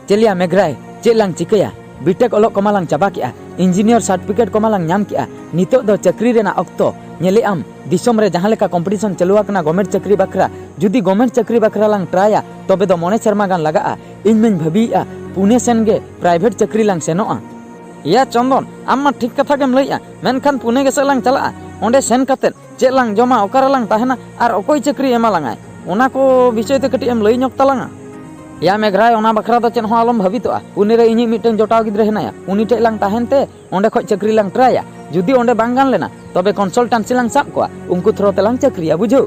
चलिया मेघराय चेक लांग चिकया बीटेक ओलोग को मालांग चाबा किया इंजीनियर सर्टिफिकेट को मालांग नाम किया नितो दो चक्री रेना ऑक्तो नेले आम दिसोम रे जहां लेका कंपटीशन चलुआ कना गवर्नमेंट चक्री बखरा जुदी गवर्नमेंट चक्री बखरा लांग ट्राया तबे दो मोने शर्मा गान लगा इन में भाबीआ पुणे सेन गे प्राइवेट चक्री लांग सेनोआ या चंदन आम मा ठीक कथा गेम लइया मेनखान पुणे गे सेलांग चला ओंडे सेन कते चेक लांग जमा ओकारा लांग ताहेना आर ओकोय चक्री एमा लांगाय ओना को विषय ते कटी एम लइ ñok तालांगा या मेघराय ओना बखरा दो चेन हो आलम भाबितोआ पुणे रे इनी मिटन जोटाव गिद्रे हेनाया उनी टे लांग ताहेनते ओंडे खoj चक्री लांग ट्राया जुदी ओंडे बांग गान लेना तबे कंसल्टेंसी लांग साब कोआ उनको थ्रो ते लांग चक्रिया बुझो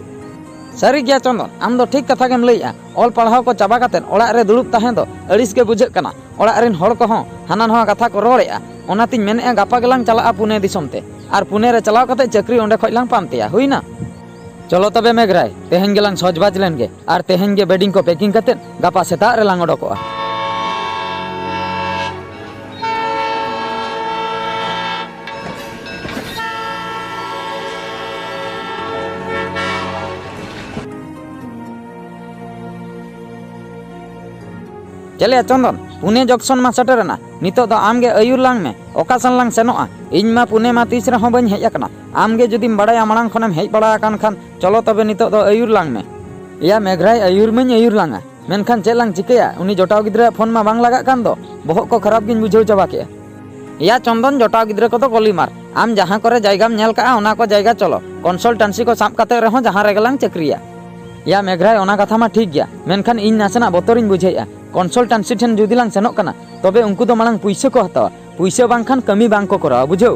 सारी गया चंदन आम दो ठीक कथा गेम लइया ऑल पढ़ाव को चाबा कातेन ओड़ा रे दुड़ुब ताहेन दो अड़िस के बुझे कना ओड़ा रेन हड़ को हो हाना नवा कथा को रोड़ेआ ओनातिन मेनेआ गापा गेलांग चलाआ पुणे दिसोमते आर पुणे रे चलाव काते चक्री ओंडे खoj लांग पामतेया हुइना चलो तबे मेघराय तेहेन गेलांग सजबाज लेनगे आर तेहेन गे बेडिंग को पैकिंग कते गापा सेता रे लांग ओडोकोआ चले चंदन पुणे जंक्शन मा सेटरना नितो दो आमगे अयुर लांग में ओकासन लांग सेनोआ इन मा पुणे मा तीस रहो बन हेज अकना आमगे जुदीम बड़ाया मांग खनम हेज बड़ा अकान खान चलो तबे नितो दो अयुर लांग में या मेघराय अयुर में अयुर लांगा मेनखान चेक लांग चिकया उनी जोटाव गिद्रे फोन मा बांग लगा कान दो बोहक को खराब गिन बुझाव चाबा के या चंदन जोटाव गिद्रे को तो कली मार आम जहां करे जायगाम नेल का ओना को जायगा चलो कंसल्टेंसी को साब काते रहो जहां रेगलांग चक्रिया या मेघराय ओना कथा मा ठीक गया मेनखान इन नासेना बतरिन बुझेया कंसल्टेंसी ठेन जुदी लांग सेनोक कना तबे उनको तो मांग पैसा को हतावा पैसा बांखान कमी बांग को करावा बुझो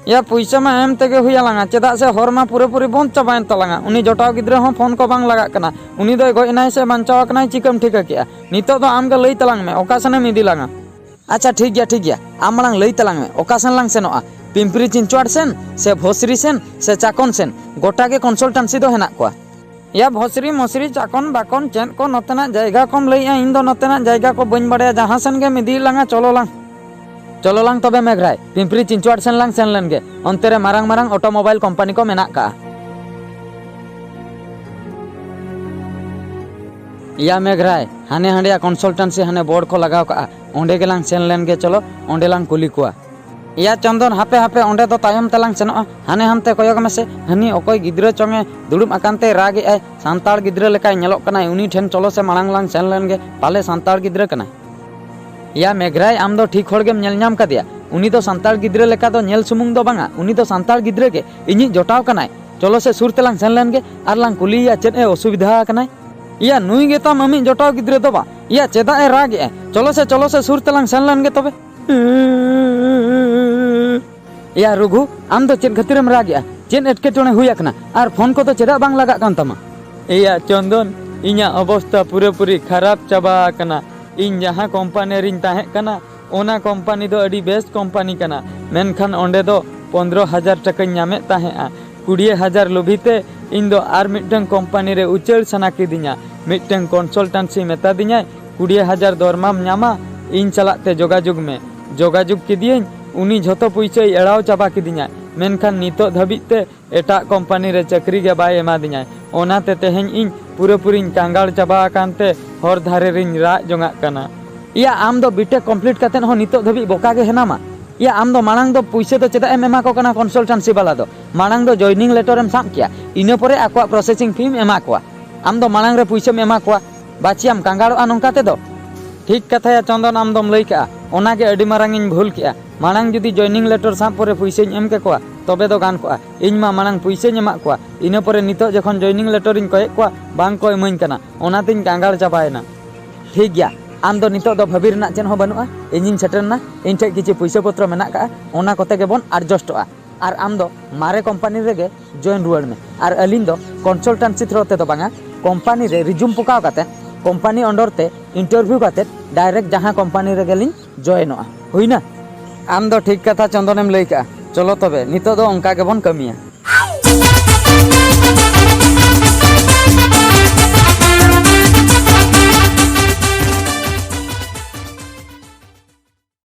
या पैसा मा एम तेगे हुया लांगा चेदा से हर मा पूरे पूरी बंद चाबायन तलांगा उनी जोटाव गिद्रे हो फोन को बांग लगा कना उनी दो गयनाय से बांचाव कनाय चिकम ठीक किया नितो दो आम गे लई तलांग में ओकासने मिदी लांगा अच्छा ठीक गया आम मांग लई तलांग में ओकासन लांग सेनोआ पिंपरी चिंचवाड़ सेन से भोसरी सेन से चाकन सेन गोटा के कंसल्टेंसी दो हेना कोआ या भोसरी मसरी चाकन बाकन चेन को नतेना जायगा कम लइया इन दो नतेना जायगा को बन बड़े जहां सेन गे मिदी लांगा चलो लांग तबे मेघराय पिंपरी चिंचवाड़ सेन लांग सेन लेनगे अंते रे मारांग मारांग ऑटोमोबाइल कंपनी को मेना का या मेघराय हाने हांडिया कंसल्टेंसी हाने बोर्ड को लगाव का ओंडे गे लांग सेन लेनगे चलो ओंडे लांग कुली कुआ या चंदन हापे हापे ओंडे दो तायम तलांग सेनोआ हाने हमते कोयग मेसे हनी ओकोय गिद्रे चोंगे दुड़ुब अकानते रागे आय सांताड़ गिद्रे लेकाय नेलोक कनाय उनी ठेन चलो से मांग लांग सेन लेनगे पाले सांताड़ गिद्रे कनाय या मेघराय आम दो ठीक होड़गेम नेल नाम कदिया उनी दो सांताड़ गिद्रे लेका दो नेल सुमुंग दो बांगा उनी दो सांताड़ गिद्रे के इनी जोटाव कनाय चलो से सुर तेलांग सेन लेनगे आर लांग कुलिया चेद ए असुविधा कनाय या नुई गेता मम्मी जोटाव गिद्रे दो बा या चेदा ए रागे आय चलो से सुर तेलांग सेन लेनगे तबे या रुघु आम दो चेद खतिरम रागे चेद एटकेटोणे हुई अकना आर फोन को तो चेदा बांग लगा कान तमा या चंदन इना अवस्था पूरे पूरी खराब चाबा कना इन जहां कंपनी रिन ताहे कना ओना कंपनी दो अडी बेस्ट कंपनी कना मेनखान ओंडे दो 15,000 टका नामे ताहे 20,000 लोभिते इन दो आर मिटन कंपनी रे उचेड़ सना किदिया मिटन कंसल्टेंसी मेता दिया 20,000 दरमाम नामा इन चलाते जोगाजुग किदियन उनी झोतो पैसा एड़ाव चाबा किदिया मेनखान नितो धाबिते एटा कंपनी रे चक्री गे बाय एमा दिया ओनाते तेहेन इन पूरे पूरी कांगाड़ चाबा कानते हर धारे रिन रा जोंगा कना या आम दो बीटेक कंप्लीट कातेन हो नितो धाबी बोका गे हेनामा या आम दो मांग दो पैसा तो चेदा एम एमा को कना कंसल्टेंसी वाला दो मांग दो जॉइनिंग लेटर एम साम किया इना परे आको प्रोसेसिंग फी एमा को आम दो मांग रे पैसा एमा को बाचियाम कांगाड़ो नोंकाते दो ठीक कथा चंदन आम दम लई का ओना के अडी मारांग इन भूल किया मांग जुदी जॉइनिंग लेटर साम परे पैसा एम के को तबे दो गान को इन मा मांग पैसा एमा को इना परे नितो जखन जॉइनिंग लेटर इन कय को बांग को इमन कना ओनातिन कांगाड़ चाबायना ठीक गया आम दो नितो दो भाबी रना चेन हो बनुआ इनिन सेटरना इन ठे किछि पैसा पत्र मेना का ओना कोते के बोन एडजस्टआ आर आम दो मारे कंपनी रेगे जॉइन रुआड़ में आर अलिन दो कंसल्टेंसी थ्रो ते दो बांगा कंपनी रे रिज्यूम पुकाव काते कंपनी अंडर ते इंटरव्यू काते डायरेक्ट जहां कंपनी रे गेलिन जॉइनआ हुइना आम दो ठीक कथा चंदनेम लई का चलो तबे नितो दो अंका के बोन कमिया।